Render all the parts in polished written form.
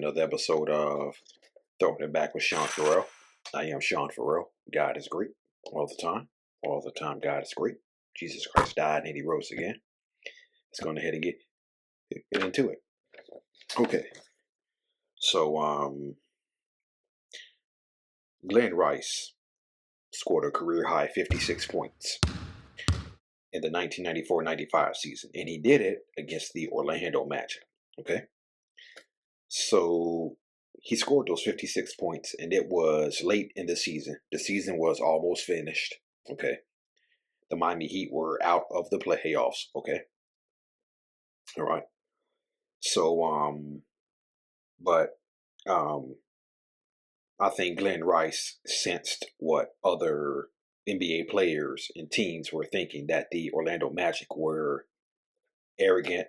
another episode of Throwing It Back with Sean Farrell. I am Sean Farrell. God is great all the time. All the time, God is great. Jesus Christ died and he rose again. Let's go ahead and get into it. Okay. So, Glen Rice scored a career high 56 points in the 1994-95 season, and he did it against the Orlando Magic. Okay. So he scored those 56 points, and it was late in the season. The season was almost finished. Okay. The Miami Heat were out of the playoffs. Okay. All right. So, but I think Glen Rice sensed what other NBA players and teams were thinking, that the Orlando Magic were arrogant,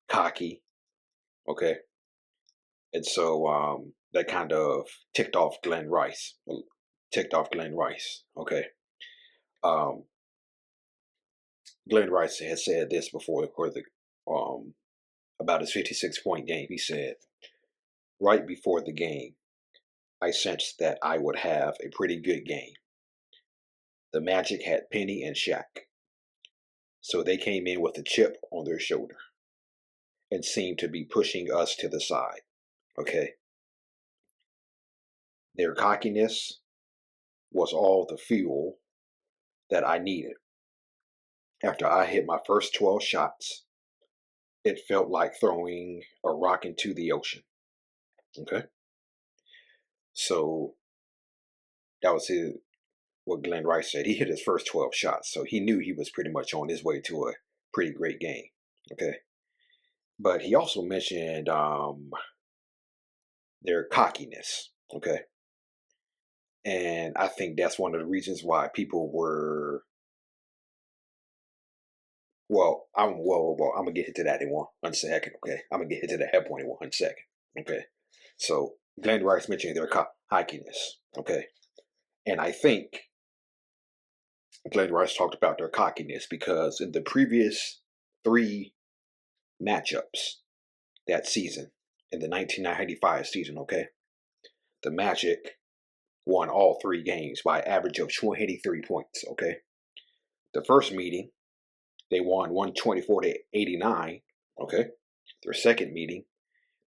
cocky. Okay. And so that kind of ticked off Glen Rice. Okay. Um, Glen Rice had said this before about his 56-point game. He said, right before the game, I sensed that I would have a pretty good game. The Magic had Penny and Shaq, so they came in with a chip on their shoulder and seemed to be pushing us to the side. Okay. Their cockiness was all the fuel that I needed. After I hit my first 12 shots, it felt like throwing a rock into the ocean. Okay. So that was what Glen Rice said. He hit his first 12 shots, so he knew he was pretty much on his way to a pretty great game. Okay. But he also mentioned their cockiness. Okay. And I think that's one of the reasons why people were. I'm gonna get into that in one second. Okay, I'm gonna get into the head point in 1 second. Okay, so Glen Rice mentioned their cockiness. Okay, and I think Glen Rice talked about their cockiness because in the previous 3 matchups that season, in the 1995 season, okay, the Magic won all 3 games by average of 23 points. Okay, the first meeting, they won 124-89. Okay. Their second meeting,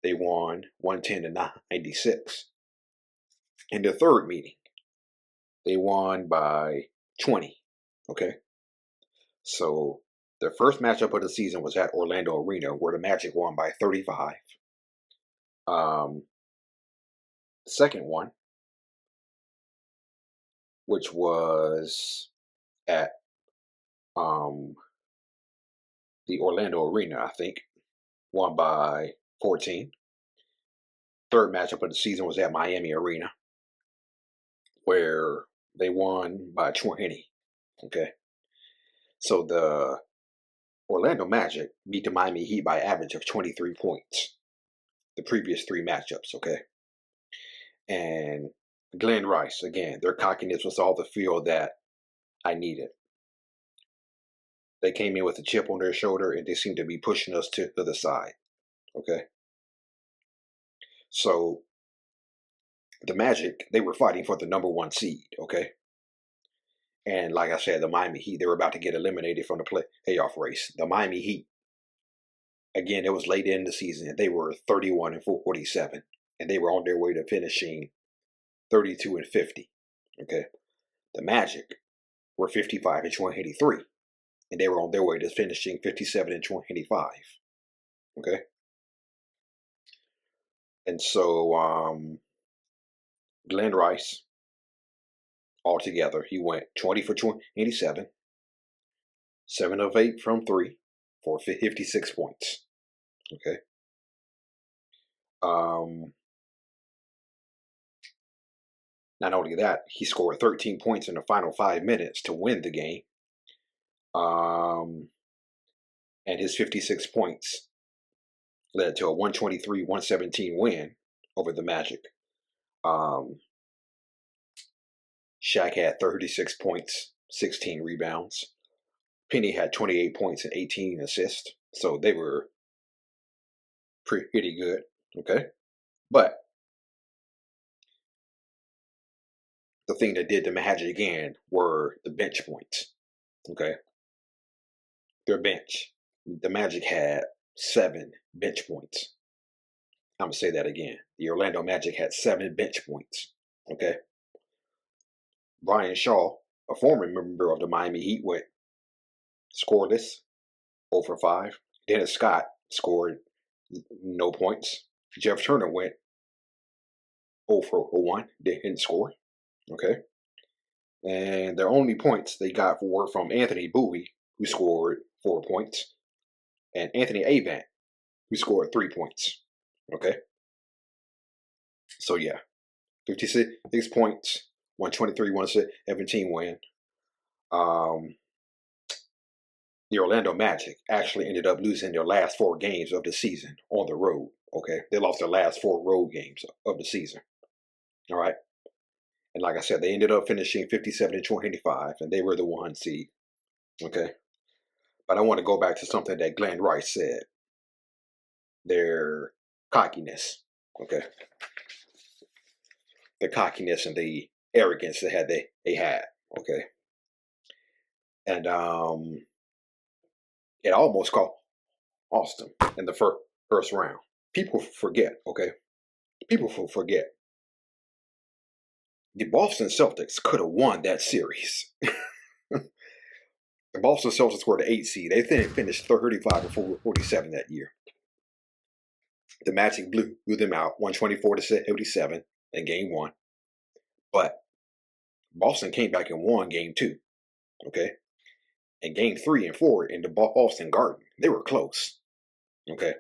they won 110-96. In the third meeting, they won by 20. Okay. So the first matchup of the season was at Orlando Arena, where the Magic won by 35. The second one, which was at the Orlando Arena, I think, won by 14. Third matchup of the season was at Miami Arena, where they won by 20. Okay. So the Orlando Magic beat the Miami Heat by average of 23 points the previous 3 matchups. Okay. And Glen Rice, again, their cockiness was all the fuel that I needed. They came in with a chip on their shoulder and they seemed to be pushing us to the side. Okay. So the Magic, they were fighting for the number 1 seed. Okay. And like I said, the Miami Heat, they were about to get eliminated from the playoff race. The Miami Heat, again, it was late in the season. They were 31-47, and they were on their way to finishing 32-50. Okay. The Magic were 55-23, and they were on their way to finishing 57-25. Okay. And so Glen Rice, altogether, he went 20 for 27, 7 of 8 from 3 for 56 points. Okay. Not only that, he scored 13 points in the final 5 minutes to win the game. And his 56 points led to a 123-117 win over the Magic. Shaq had 36 points, 16 rebounds. Penny had 28 points and 18 assists. So they were pretty good. Okay. But the thing that did the magic again were the bench points. Okay. Their bench. The Magic had 7 bench points. I'm going to say that again. The Orlando Magic had 7 bench points. Okay. Brian Shaw, a former member of the Miami Heat, went scoreless, 0 for 5. Dennis Scott scored no points. Jeff Turner went 0 for 1, didn't score. Okay. And their only points they got were from Anthony Bowie, who scored 4 points, and Anthony Avant, who scored 3 points. Okay. So yeah, 56 points, 123, 117 win. The Orlando Magic actually ended up losing their last 4 games of the season on the road. Okay. They lost their last 4 road games of the season. All right. And like I said, they ended up finishing 57-25, and they were the 1 seed. Okay. But I want to go back to something that Glen Rice said. Their cockiness. Okay. The cockiness and the arrogance they had. Okay. And it almost cost them in the first round. People forget, okay? People forget. The Boston Celtics could have won that series. The Boston Celtics were the 8th seed. They finished 35-47 that year. The Magic blew them out 124-77 in game 1. But Boston came back and won game 2. Okay. And game 3 and 4 in the Boston Garden, they were close. Okay.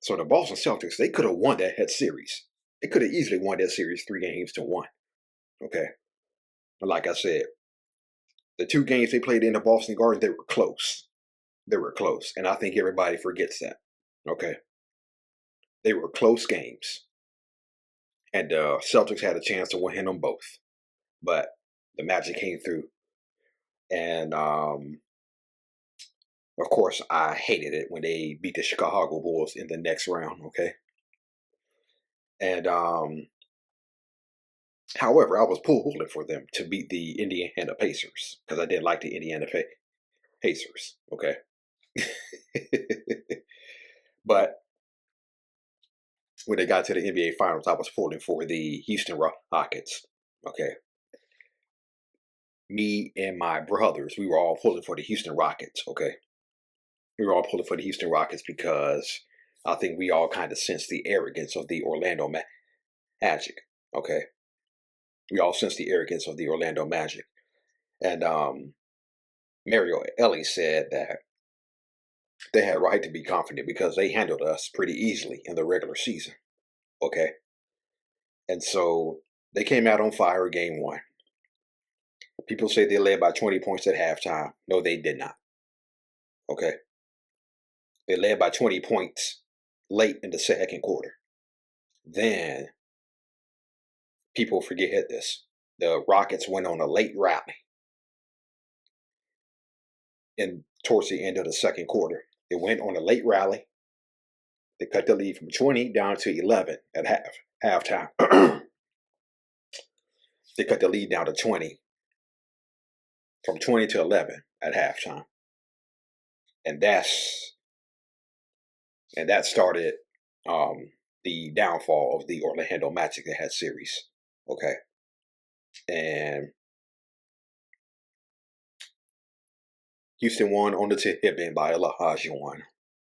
So the Boston Celtics, they could have won that series. They could have easily won that series 3-1. Okay. But like I said, the 2 games they played in the Boston Garden, they were close. They were close. And I think everybody forgets that. Okay. They were close games. And the Celtics had a chance to win them both. But the Magic came through. And of course, I hated it when they beat the Chicago Bulls in the next round. Okay. And however, I was pulling for them to beat the Indiana Pacers because I didn't like the Indiana Pacers. Okay. But when they got to the NBA Finals, I was pulling for the Houston Rockets. Okay. Me and my brothers, we were all pulling for the Houston Rockets. Okay. We were all pulling for the Houston Rockets because I think we all kind of sensed the arrogance of the Orlando Magic. Okay. We all sensed the arrogance of the Orlando Magic. And Mario Ellie said that they had right to be confident because they handled us pretty easily in the regular season. Okay. And so they came out on fire game 1. People say they led by 20 points at halftime. No, they did not. Okay. They led by 20 points late in the second quarter. Then people forget this. The Rockets went on a late rally towards the end of the second quarter. They went on a late rally. They cut the lead from 20 down to 11 at halftime. They cut the lead down to 20. From 20 to 11 at halftime. And that started the downfall of the Orlando Magic that had series. Okay. And Houston won on the tip end by Olajuwon.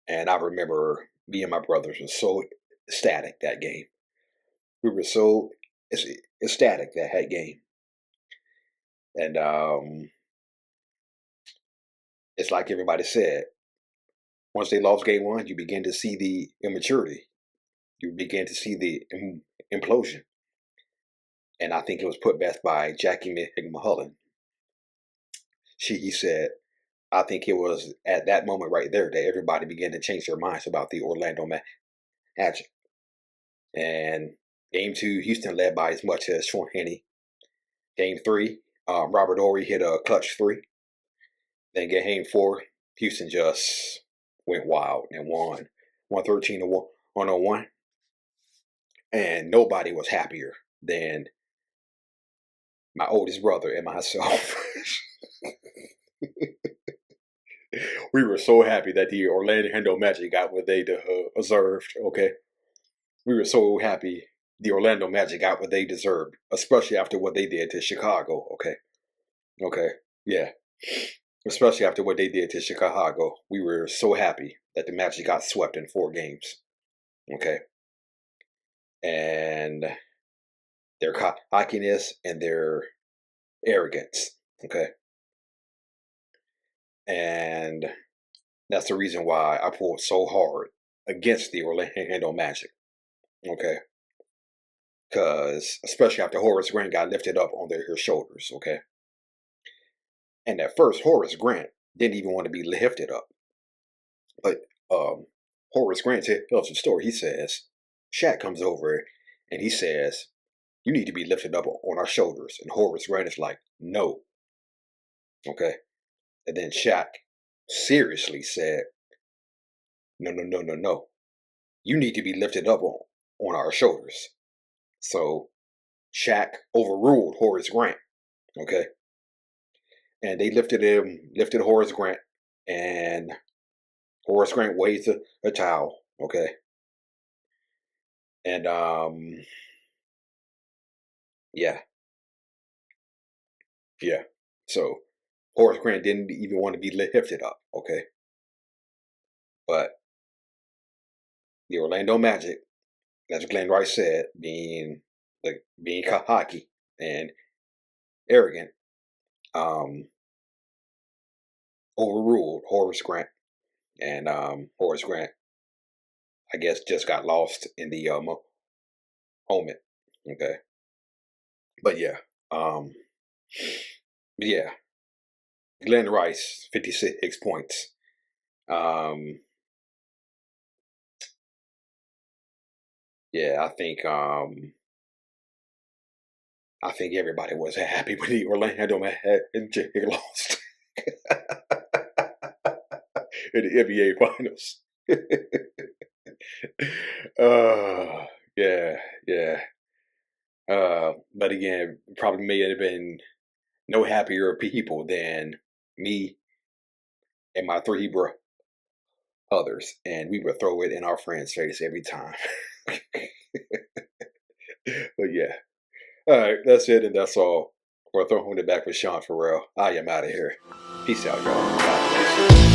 And I remember me and my brothers were so ecstatic that game. We were so ecstatic that game. And it's like everybody said, once they lost game 1, you begin to see the immaturity. You begin to see the implosion. And I think it was put best by Jackie McMullen. He said, I think it was at that moment right there that everybody began to change their minds about the Orlando Magic. And game 2, Houston led by as much as 20. Game 3, Robert Horry hit a clutch 3. Then game 4, Houston just went wild and won 113-101. And nobody was happier than my oldest brother and myself. We were so happy that the Orlando Magic got what they deserved. Okay, we were so happy the Orlando Magic got what they deserved, especially after what they did to Chicago. Okay, yeah, especially after what they did to Chicago. We were so happy that the Magic got swept in 4 games. Okay, and their cockiness and their arrogance. Okay, and that's the reason why I pulled so hard against the Orlando Magic. Okay, because especially after Horace Grant got lifted up on their shoulders. Okay, and at first Horace Grant didn't even want to be lifted up, but Horace Grant tells the story. He says Shaq comes over and he says, "You need to be lifted up on our shoulders," and Horace Grant is like, "No." Okay, and then Shaq seriously said, "No, no, no, no, no. You need to be lifted up on our shoulders." So Shaq overruled Horace Grant. Okay, and they lifted Horace Grant, and Horace Grant waved a towel. Okay, and yeah, yeah. So Horace Grant didn't even want to be lifted up. Okay, but the Orlando Magic, as Glen Rice said, being cocky and arrogant, um, overruled Horace Grant, and Horace Grant, I guess, just got lost in the moment. Okay, but yeah, um, but yeah, Glen Rice, 56 points. Um, yeah, I think everybody was happy when the Orlando Magic lost in the NBA Finals. uh, yeah, yeah. But again, probably may have been no happier people than me and my 3 brothers, and we would throw it in our friend's face every time. But yeah, all right, that's it, and that's all for Throwing It Back with Sean Farrell. I am out of here. Peace out, y'all. God bless.